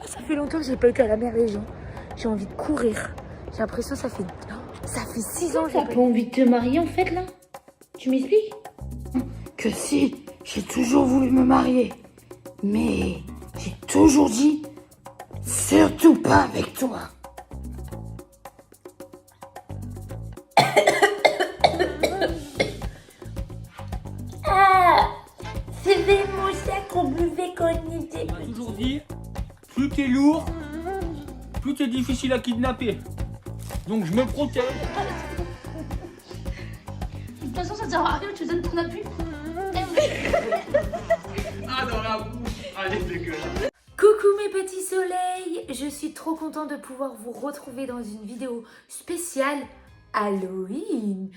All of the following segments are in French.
Ça fait longtemps que j'ai pas été à la mer, les gens. J'ai envie de courir. J'ai l'impression que ça fait 6 ans que j'ai pas envie de te marier en fait là. Tu m'expliques? Que si, j'ai toujours voulu me marier. Mais j'ai toujours dit, surtout pas avec toi. Ah, c'était mon sac qu'on buvait quand on était On m'a toujours dit, plus t'es lourd, plus t'es difficile à kidnapper. Donc je me protège. De toute façon, ça sert à rien, tu donnes ton appui. Ah, dans la bouche. Allez, dégueulasse. Coucou mes petits soleils, je suis trop contente de pouvoir vous retrouver dans une vidéo spéciale Halloween.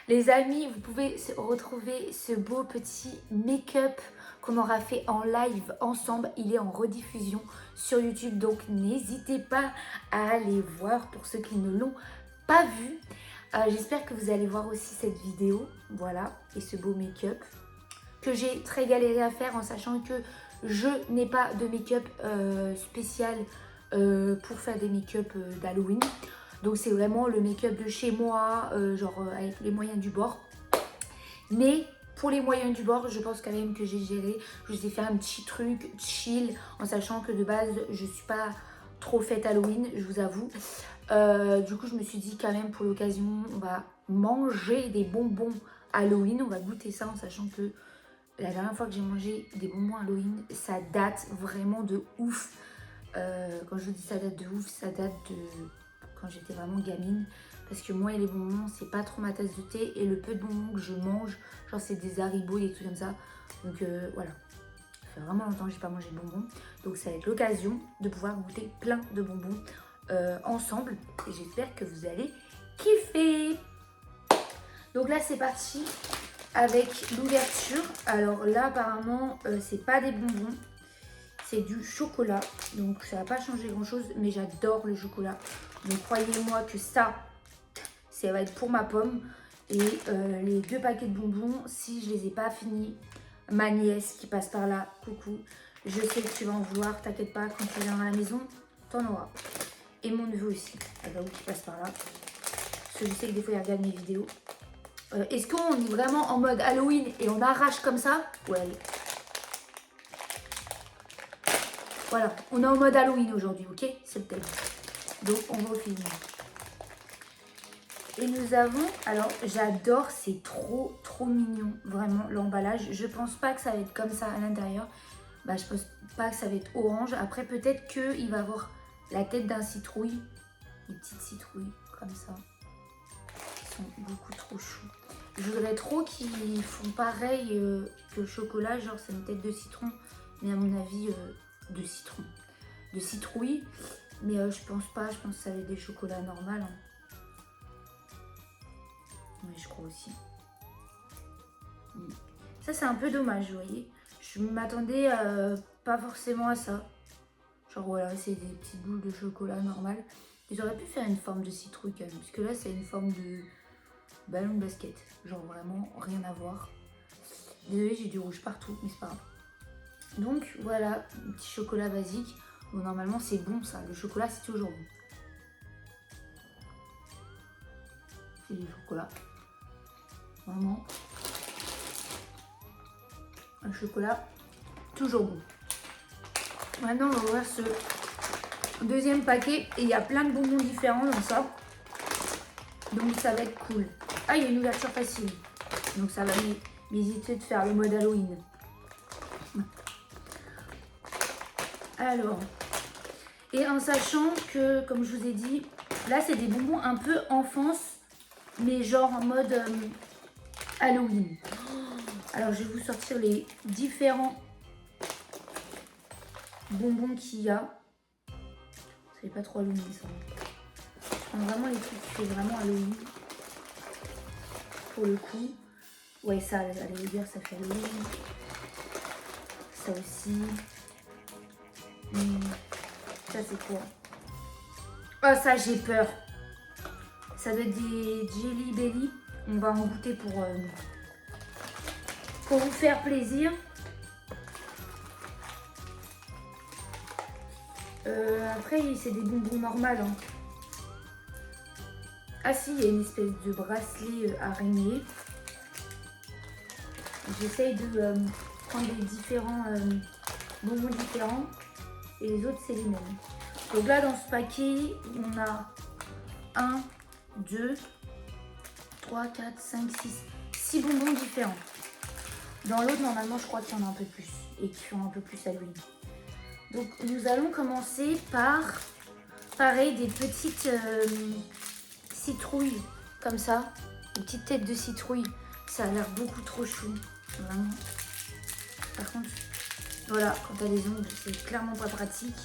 Les amis, vous pouvez retrouver ce beau petit make-up qu'on aura fait en live ensemble. Il est en rediffusion sur YouTube, donc n'hésitez pas à aller voir pour ceux qui ne l'ont pas vu. J'espère que vous allez voir aussi cette vidéo, voilà, et ce beau make-up que j'ai très galéré à faire en sachant que je n'ai pas de make-up spécial pour faire des make-up d'Halloween. Donc c'est vraiment le make-up de chez moi, avec les moyens du bord. Mais pour les moyens du bord, je pense quand même que j'ai géré. Je vous ai fait un petit truc chill en sachant que de base, je suis pas trop faite Halloween, je vous avoue. Du coup, je me suis dit quand même pour l'occasion, on va manger des bonbons Halloween. On va goûter ça en sachant que la dernière fois que j'ai mangé des bonbons Halloween, ça date vraiment de ouf. Quand je dis ça date de ouf, ça date de quand j'étais vraiment gamine. Parce que moi et les bonbons, c'est pas trop ma tasse de thé. Et le peu de bonbons que je mange, genre c'est des Haribo, des trucs comme ça. Donc voilà. Ça fait vraiment longtemps que j'ai pas mangé de bonbons. Donc ça va être l'occasion de pouvoir goûter plein de bonbons ensemble. Et j'espère que vous allez kiffer. Donc là c'est parti avec l'ouverture. Alors là apparemment c'est pas des bonbons, c'est du chocolat, donc ça va pas changer grand chose, mais j'adore le chocolat, donc croyez-moi que ça va être pour ma pomme. Et les 2 paquets de bonbons, si je les ai pas finis, ma nièce qui passe par là, coucou, je sais que tu vas en vouloir, t'inquiète pas, quand tu viens à la maison t'en auras. Et mon neveu aussi, qui passe par là, parce que je sais que des fois il regarde mes vidéos. Est-ce qu'on est vraiment en mode Halloween et on arrache comme ça? Ouais. Voilà, on est en mode Halloween aujourd'hui, ok? C'est le thème. Donc on va au film. Et nous avons, alors j'adore, c'est trop mignon, vraiment l'emballage. Je pense pas que ça va être comme ça à l'intérieur. Bah je pense pas que ça va être orange. Après peut-être qu'il va avoir la tête d'un citrouille. Des petites citrouilles comme ça. Ils sont beaucoup trop choux. Je voudrais trop qu'ils font pareil que le chocolat, genre c'est une tête de citron, mais à mon avis de citron, de citrouille, mais je pense pas, je pense que ça va être des chocolats normaux. Hein. Oui, je crois aussi. Ça c'est un peu dommage, vous voyez. Je m'attendais pas forcément à ça. Genre voilà, c'est des petites boules de chocolat normales. Ils auraient pu faire une forme de citrouille quand même, parce que là c'est une forme de ballon de basket, genre vraiment rien à voir. Désolée, j'ai du rouge partout, mais c'est pas grave. Donc voilà, un petit chocolat basique. Bon, normalement c'est bon ça, le chocolat c'est toujours bon. C'est du chocolat. Vraiment. Un chocolat toujours bon. Maintenant on va ouvrir ce deuxième paquet et il y a plein de bonbons différents dans ça. Donc ça va être cool. Ah, il y a une ouverture facile. Donc ça va m'hésiter de faire le mode Halloween. Alors, et en sachant que, comme je vous ai dit, là c'est des bonbons un peu enfance, mais genre en mode Halloween. Alors je vais vous sortir les différents bonbons qu'il y a. Ça fait pas trop Halloween ça. Je prends vraiment les trucs qui fait vraiment Halloween. Pour le coup. Ouais, ça, allez dire, ça fait Halloween. Ça aussi. Ça c'est quoi? Oh ça j'ai peur. Ça doit être des Jelly Belly. On va en goûter pour vous faire plaisir. Après, c'est des bonbons normales. Hein. Ah si, il y a une espèce de bracelet araignée. J'essaye de prendre des différents bonbons différents. Et les autres, c'est les mêmes. Donc là, dans ce paquet, on a 1, 2, 3, 4, 5, 6 bonbons différents. Dans l'autre, normalement, je crois qu'il y en a un peu plus. Et qui font un peu plus Halloween. Donc, nous allons commencer par, pareil, des petites citrouilles. Comme ça. Des petites têtes de citrouille. Ça a l'air beaucoup trop chou. Vraiment. Par contre, voilà, quand t'as des ongles, c'est clairement pas pratique.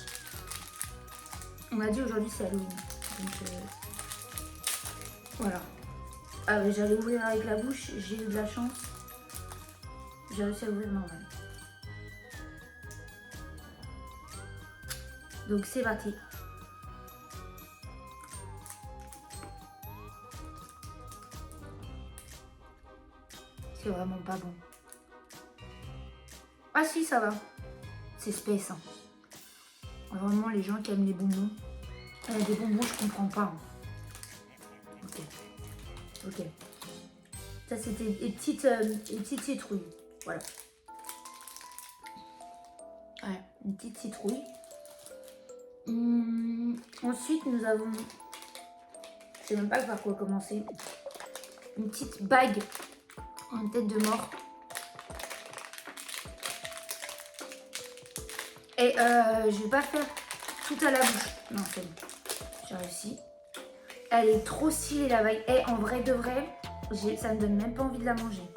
On a dit aujourd'hui, c'est Halloween. Donc, voilà. Ah, mais j'allais ouvrir avec la bouche. J'ai eu de la chance. J'ai réussi à ouvrir normal. Donc c'est parti. C'est vraiment pas bon. Ah si, ça va. C'est space. Hein. Vraiment, les gens qui aiment les bonbons. Des bonbons, je comprends pas. Hein. Ok. Ok. Ça, c'était des petites citrouilles. Voilà. Ouais, une petite citrouille. Ensuite, nous avons... Je sais même pas par quoi commencer. Une petite bague en tête de mort. Et je vais pas faire tout à la bouche. Non, c'est bon. J'ai réussi. Elle est trop stylée la bague. Et en vrai de vrai, ça me donne même pas envie de la manger.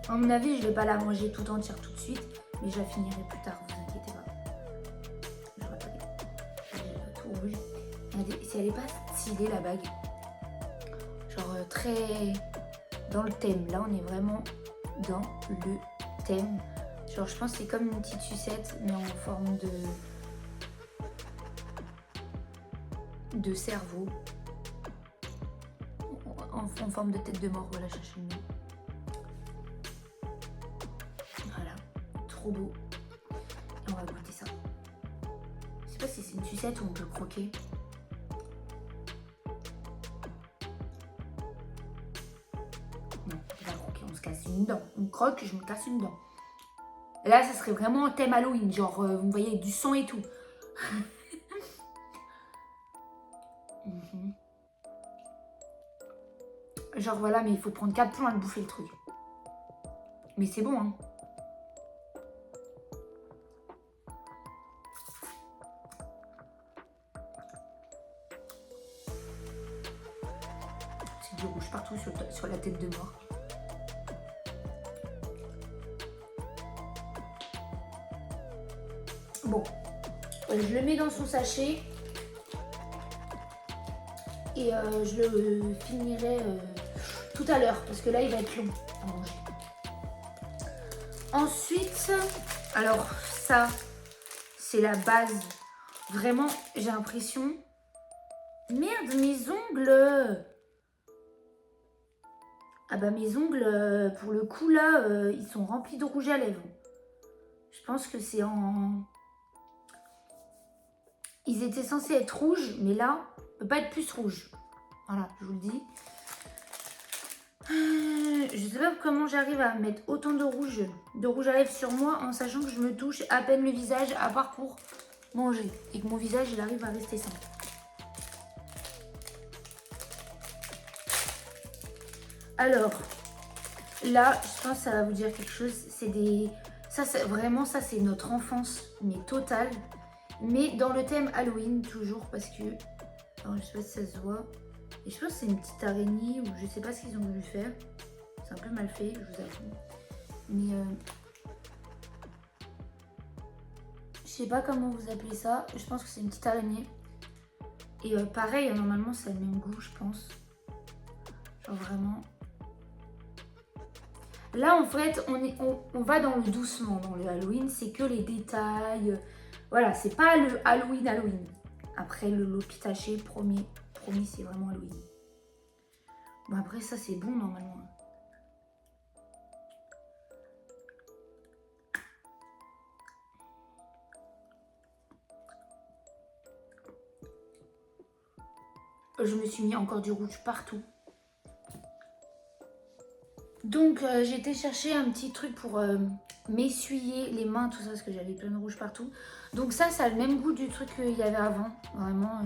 À mon avis, je vais pas la manger tout entière tout de suite. Mais je la finirai plus tard, vous inquiétez pas. Je vois pas tout rouge. Regardez, si elle est pas stylée la bague. Genre très dans le thème. Là, on est vraiment dans le thème. Genre, je pense que c'est comme une petite sucette, mais en forme de cerveau. En forme de tête de mort, voilà, cherchez le mot. Voilà, trop beau. Et on va goûter ça. Je sais pas si c'est une sucette ou on peut croquer. Non, on peut pas croquer, on se casse une dent. On croque, je me casse une dent. Et là, ça serait vraiment un thème Halloween, genre, vous me voyez, avec du sang et tout. Genre, voilà, mais il faut prendre 4 plombs à le bouffer le truc. Mais c'est bon, hein. C'est du rouge partout sur la tête de mort. Bon, je le mets dans son sachet et je le finirai tout à l'heure parce que là il va être long à manger. Ensuite, alors ça c'est la base. Vraiment, j'ai l'impression... Merde, mes ongles! Ah bah mes ongles, pour le coup là, ils sont remplis de rouge à lèvres. Je pense que c'est en... Ils étaient censés être rouges, mais là, on peut pas être plus rouge. Voilà, je vous le dis. Je sais pas comment j'arrive à mettre autant de rouge à lèvres sur moi en sachant que je me touche à peine le visage, à part pour manger. Et que mon visage, il arrive à rester simple. Alors, là, je pense que ça va vous dire quelque chose. C'est des... Vraiment, ça, c'est notre enfance, mais totale. Mais dans le thème Halloween, toujours, parce que... Alors, je sais pas si ça se voit. Et je pense que c'est une petite araignée, ou je sais pas ce qu'ils ont voulu faire. C'est un peu mal fait, je vous avoue. Mais... je sais pas comment vous appelez ça. Je pense que c'est une petite araignée. Et pareil, normalement, ça a le même goût, je pense. Genre vraiment... Là, en fait, on va dans le doucement, dans le Halloween. C'est que les détails. Voilà, c'est pas le Halloween. Après, le Lopitaché, promis, c'est vraiment Halloween. Bon, après, ça, c'est bon, normalement. je me suis mis encore du rouge partout. Donc j'ai été chercher un petit truc pour m'essuyer les mains, tout ça, parce que j'avais plein de rouge partout. Donc ça a le même goût du truc qu'il y avait avant. Vraiment,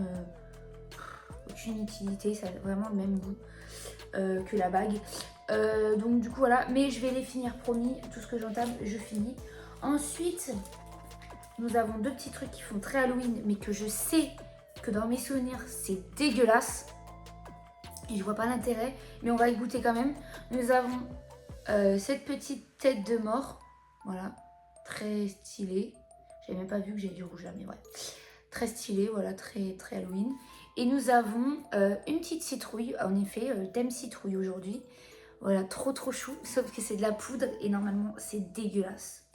aucune utilité, ça a vraiment le même goût que la bague. Donc du coup voilà, mais je vais les finir, promis. Tout ce que j'entame, je finis. Ensuite, nous avons deux petits trucs qui font très Halloween, mais que je sais que dans mes souvenirs, c'est dégueulasse. Et je vois pas l'intérêt, mais on va y goûter quand même. Nous avons cette petite tête de mort. Voilà, très stylée. J'avais même pas vu que j'ai du rouge là, mais ouais. Très stylé, voilà, très Halloween. Et nous avons une petite citrouille, en effet, thème citrouille aujourd'hui. Voilà, trop chou, sauf que c'est de la poudre et normalement c'est dégueulasse.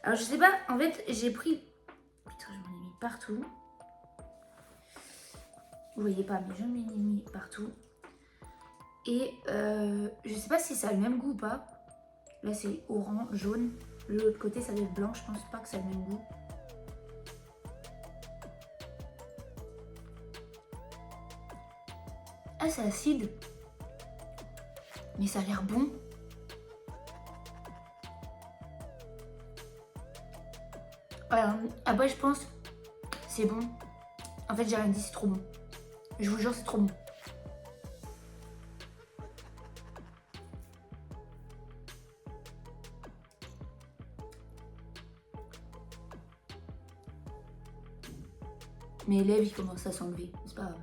Alors je sais pas, en fait j'ai pris... Putain, j'en ai mis partout. Vous voyez pas, mais j'en ai mis partout. Et je sais pas si ça a le même goût ou pas. Là c'est orange, jaune. L'autre côté ça doit être blanc, je pense pas que ça a le même goût. Ah, c'est acide. Mais ça a l'air bon. Alors, après je pense c'est bon. En fait j'ai rien dit, c'est trop bon. Je vous jure c'est trop bon. Mes lèvres ils commencent à s'enlever, c'est pas grave.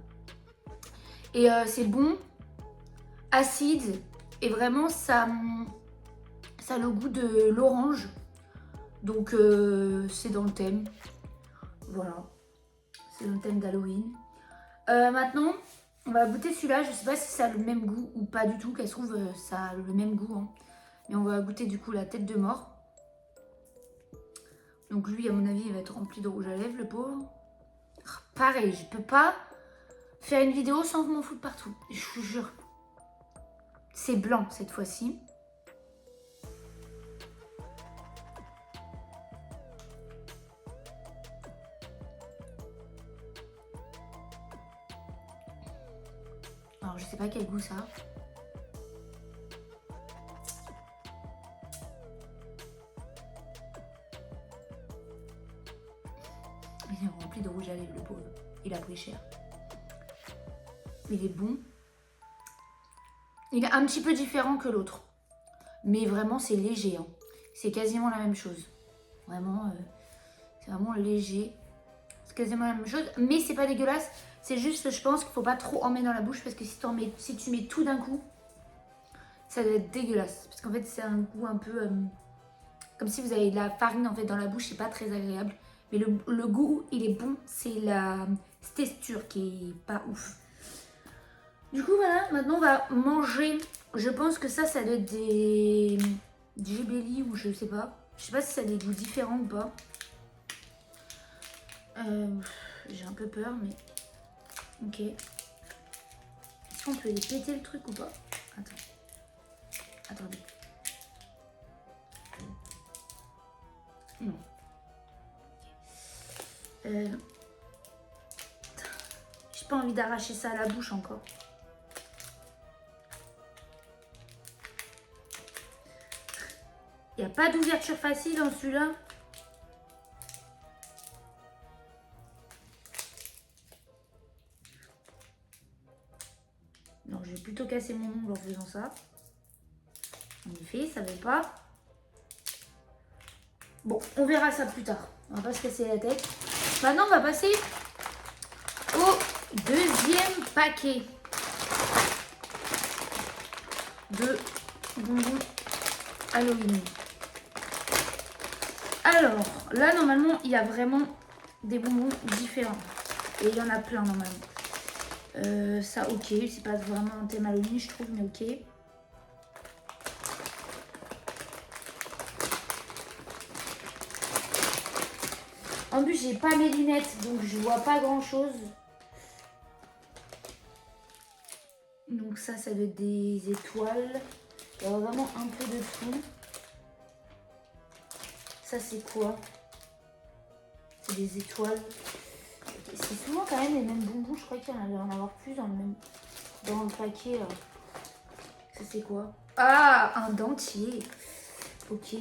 Et c'est bon, acide, et vraiment ça a le goût de l'orange. Donc c'est dans le thème. Voilà, c'est dans le thème d'Halloween. Maintenant, on va goûter celui-là. Je sais pas si ça a le même goût ou pas du tout. Qu'elle se trouve, ça a le même goût. Hein. Mais on va goûter du coup la tête de mort. Donc lui, à mon avis, il va être rempli de rouge à lèvres, le pauvre. Pareil, je peux pas faire une vidéo sans m'en foutre partout. Je vous jure. C'est blanc cette fois-ci. Alors je sais pas quel goût ça a. Il est rempli de rouge à lèvres le pauvre. Il a pris cher. Il est bon. Il est un petit peu différent que l'autre. Mais vraiment c'est léger. Hein. C'est quasiment la même chose. Vraiment, c'est vraiment léger. C'est quasiment la même chose. Mais c'est pas dégueulasse. C'est juste, je pense qu'il faut pas trop en mettre dans la bouche. Parce que si tu mets tout d'un coup, ça doit être dégueulasse. Parce qu'en fait c'est un goût un peu... comme si vous avez de la farine en fait dans la bouche. C'est pas très agréable. Mais le goût, il est bon. C'est la texture qui est pas ouf. Du coup, voilà. Maintenant, on va manger. Je pense que ça doit être des Ghibelli ou je sais pas. Je sais pas si ça a des goûts différents ou pas. J'ai un peu peur, mais... Ok. Est-ce qu'on peut les péter le truc ou pas? Attendez. Non. J'ai pas envie d'arracher ça à la bouche encore. Il n'y a pas d'ouverture facile dans celui-là. Non, je vais plutôt casser mon ongle en faisant ça. En effet, ça ne veut pas. Bon, on verra ça plus tard. On va pas se casser la tête. Maintenant, on va passer au deuxième paquet de bonbons Halloween. Alors, là, normalement, il y a vraiment des bonbons différents. Et il y en a plein, normalement. Ça, ok. C'est pas vraiment un thème Halloween, je trouve, mais ok. En plus, j'ai pas mes lunettes, donc je vois pas grand chose. Donc ça doit être des étoiles. Il y a vraiment un peu de tout. Ça, c'est quoi? C'est des étoiles. Ok, C'est souvent quand même les mêmes bonbons. Je crois qu'il y en avait en avoir plus dans le paquet. Ça c'est quoi? Ah, un dentier. Ok.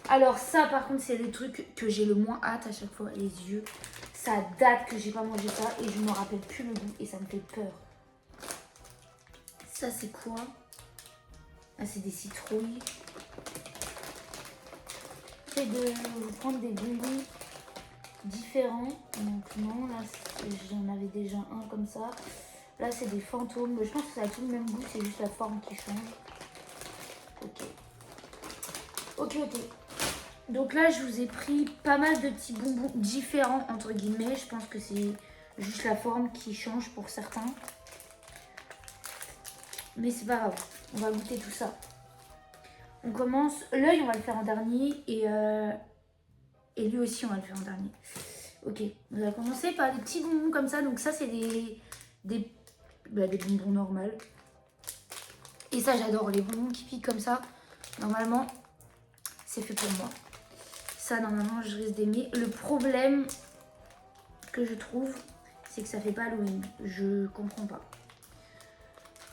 Alors ça par contre c'est le truc que j'ai le moins hâte à chaque fois. Les yeux. Ça date que j'ai pas mangé ça et je me rappelle plus le goût et ça me fait peur. Ça c'est quoi? Ah c'est des citrouilles. J'essaie de vous prendre des bonbons différents. Donc non, là j'en avais déjà un comme ça. Là c'est des fantômes. Je pense que ça a tout le même goût, c'est juste la forme qui change. Ok. Ok. Donc là je vous ai pris pas mal de petits bonbons différents entre guillemets. Je pense que c'est juste la forme qui change pour certains. Mais c'est pas grave, on va goûter tout ça. On commence, l'œil on va le faire en dernier et lui aussi on va le faire en dernier. Ok, on va commencer par des petits bonbons comme ça. Donc ça c'est des bonbons normaux. Et ça j'adore, les bonbons qui piquent comme ça. Normalement c'est fait pour moi. Ça normalement je risque d'aimer. Le problème que je trouve c'est que ça fait pas Halloween. Je comprends pas.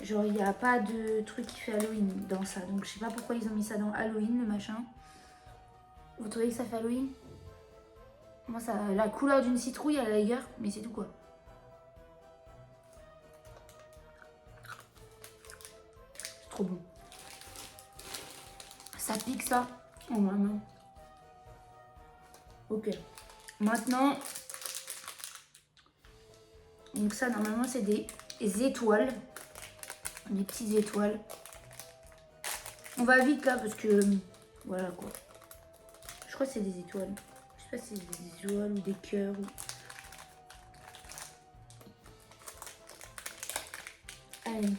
Genre il n'y a pas de truc qui fait Halloween dans ça. Donc je sais pas pourquoi ils ont mis ça dans Halloween le machin. Vous trouvez que ça fait Halloween? Moi ça a la couleur d'une citrouille à la rigueur, mais c'est tout quoi. C'est trop bon. Ça pique ça. Oh maman. Ok. Maintenant. Donc ça normalement c'est des étoiles. Des petites étoiles. On va vite là parce que voilà quoi. Je crois que c'est des étoiles. Je sais pas si c'est des étoiles ou des cœurs. Allez.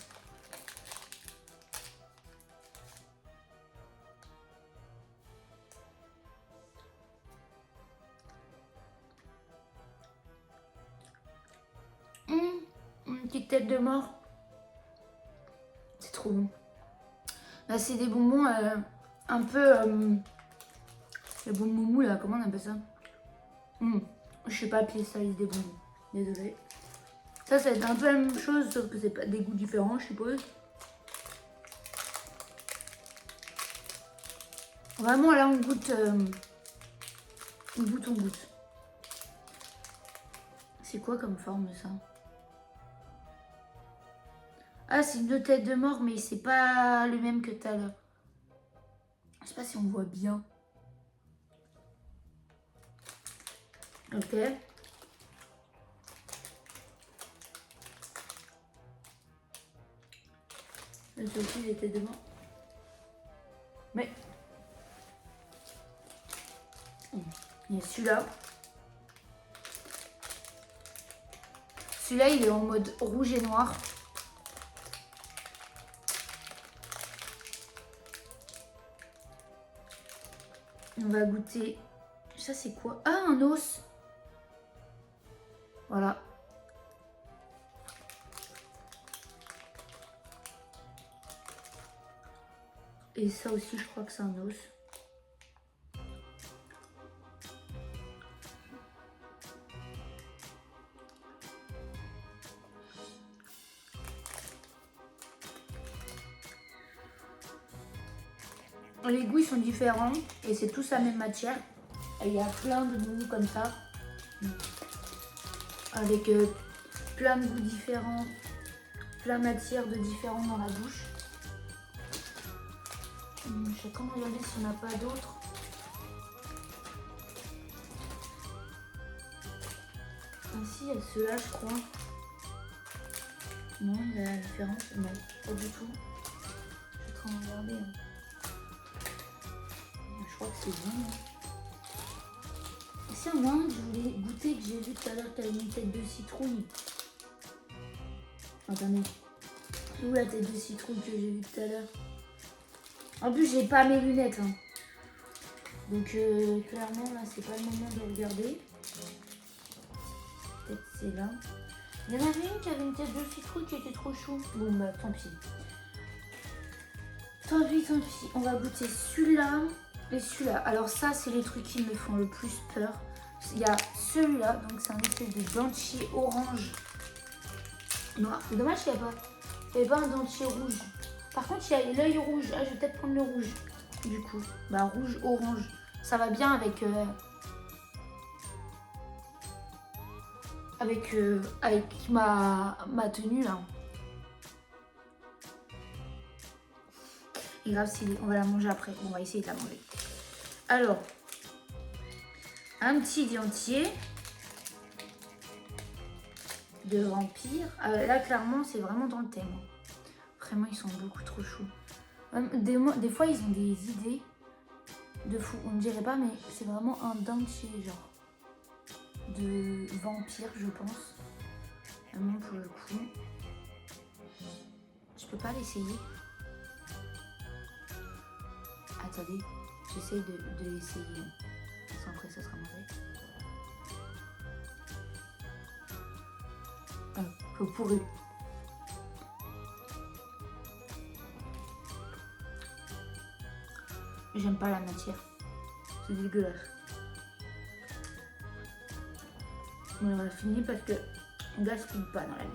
Une petite tête de mort. C'est trop bon. Là, c'est des bonbons un peu... les bonbons mou là, comment on appelle ça? Je sais pas appeler ça, des bonbons. Désolée. Ça va être un peu la même chose, sauf que c'est pas des goûts différents, je suppose. Vraiment, là, on goûte. On goûte. C'est quoi comme forme ça? Ah, c'est une tête de mort, mais c'est pas le même que tout à l'heure. Je sais pas si on voit bien. Ok. C'est aussi des têtes de mort. Mais. Il y a celui-là. Celui-là, il est en mode rouge et noir. On va goûter. Ça, c'est quoi? Ah, un os. Voilà. Et ça aussi, je crois que c'est un os. Les goûts ils sont différents et c'est tous la même matière. Et il y a plein de goûts comme ça. Avec plein de goûts différents, plein de matières de différents dans la bouche. Je sais comment regarder si on n'a pas d'autres. Ainsi, il y a ceux-là, je crois. Non, il y a la différence. Non, pas du tout. Je suis en train de regarder. Je crois que c'est bon. C'est un moins que je voulais goûter, que j'ai vu tout à l'heure, t'as une tête de citrouille. Attendez. Où la tête de citrouille que j'ai vue tout à l'heure? En plus, j'ai pas mes lunettes. Hein. Donc, clairement, là, c'est pas le moment de regarder. Peut-être c'est là. Il y en avait une qui avait une tête de citrouille qui était trop chou. Bon, bah, tant pis. Tant pis. On va goûter celui-là et celui-là. Alors, ça, c'est les trucs qui me font le plus peur. Il y a celui-là, donc c'est un espèce de dentier orange noir. C'est dommage qu'il n'y avait pas un dentier rouge. Par contre, il y a l'œil rouge. Ah, je vais peut-être prendre le rouge. Du coup, bah rouge, orange. Ça va bien avec ma tenue là. Et grave, on va la manger après. On va essayer de la manger. Alors, un petit dentier de vampire. Là, clairement, c'est vraiment dans le thème. Vraiment, ils sont beaucoup trop choux. Des fois, ils ont des idées de fou. On ne dirait pas, mais c'est vraiment un dentier, genre, de vampire, je pense. Vraiment, pour le coup. Je peux pas l'essayer. Attendez, j'essaie de l'essayer. Sans après, ça sera mauvais. Faut pourrir. J'aime pas la matière. C'est dégueulasse. Mais on a fini parce que on gaspille pas dans la vie.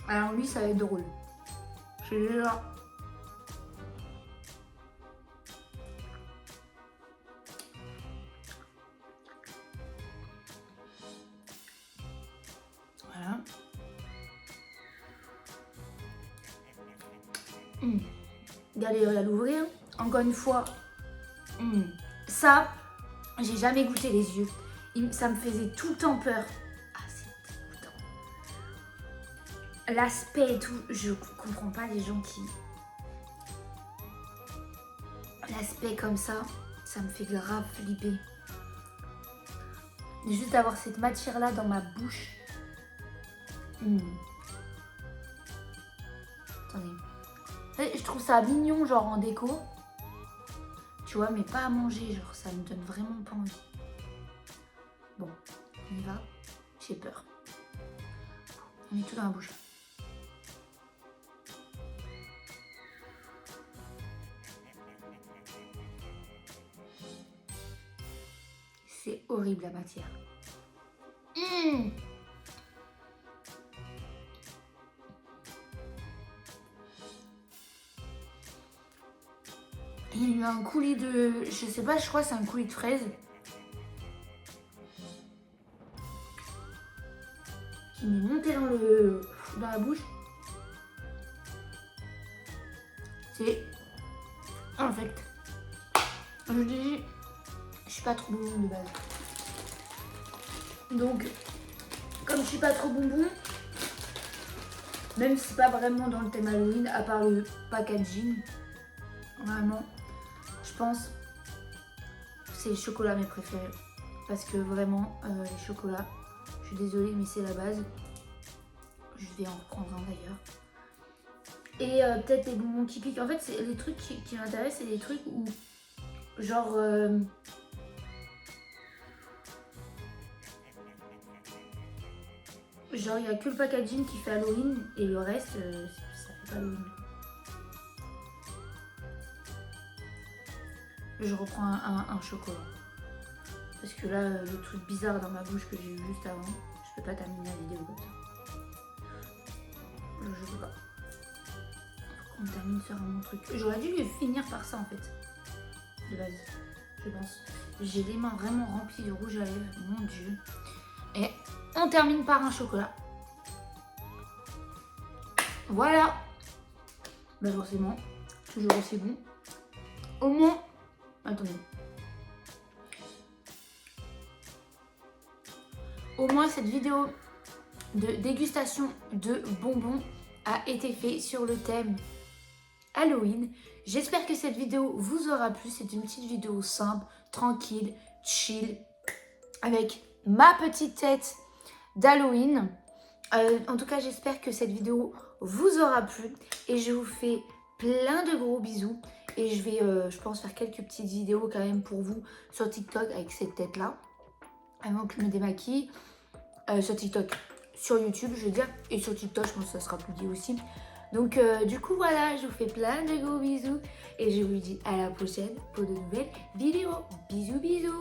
Alors lui, ça va être drôle. Je suis là. Voilà. Galère à l'ouvrir. Encore une fois, ça, j'ai jamais goûté les yeux. Ça me faisait tout le temps peur. Ah, c'est dégoûtant. L'aspect et tout, je comprends pas les gens qui... L'aspect comme ça me fait grave flipper. Juste avoir cette matière-là dans ma bouche. Attendez. Je trouve ça mignon, genre en déco. Tu vois, mais pas à manger, genre ça me donne vraiment pas envie. Bon, on y va. J'ai peur. On est tout dans la bouche. C'est horrible la matière. Il y a eu un coulis de... Je sais pas, je crois que c'est un coulis de fraises. Qui m'est monté dans la bouche. C'est infect. Je dis, je suis pas trop bonbon de base. Donc, comme je suis pas trop bonbon, même si c'est pas vraiment dans le thème Halloween, à part le packaging, vraiment, je pense que c'est les chocolats mes préférés. Parce que vraiment, les chocolats, je suis désolée, mais c'est la base. Je vais en reprendre un d'ailleurs. Et peut-être des bonbons qui piquent. En fait, c'est les trucs qui m'intéressent, c'est des trucs où, genre... Genre, il n'y a que le packaging qui fait Halloween et le reste, ça fait pas Halloween. Je reprends un chocolat. Parce que là, le truc bizarre dans ma bouche que j'ai eu juste avant, je peux pas terminer la vidéo comme ça. Je peux pas. Faut qu'on termine sur un bon truc. J'aurais dû finir par ça en fait. De base, je pense. J'ai les mains vraiment remplies de rouge à lèvres, mon dieu. Et on termine par un chocolat. Voilà. Bah forcément, toujours aussi bon. Au moins, attendez. Au moins cette vidéo de dégustation de bonbons a été faite sur le thème Halloween. J'espère que cette vidéo vous aura plu. C'est une petite vidéo simple, tranquille, chill, avec ma petite tête d'Halloween. En tout cas, j'espère que cette vidéo vous aura plu et je vous fais plein de gros bisous. Et je vais, je pense, faire quelques petites vidéos quand même pour vous sur TikTok avec cette tête-là. Avant que je me démaquille. Sur TikTok, sur YouTube, je veux dire. Et sur TikTok, je pense que ça sera publié aussi. Donc, du coup, voilà, je vous fais plein de gros bisous. Et je vous dis à la prochaine pour de nouvelles vidéos. Bisous, bisous.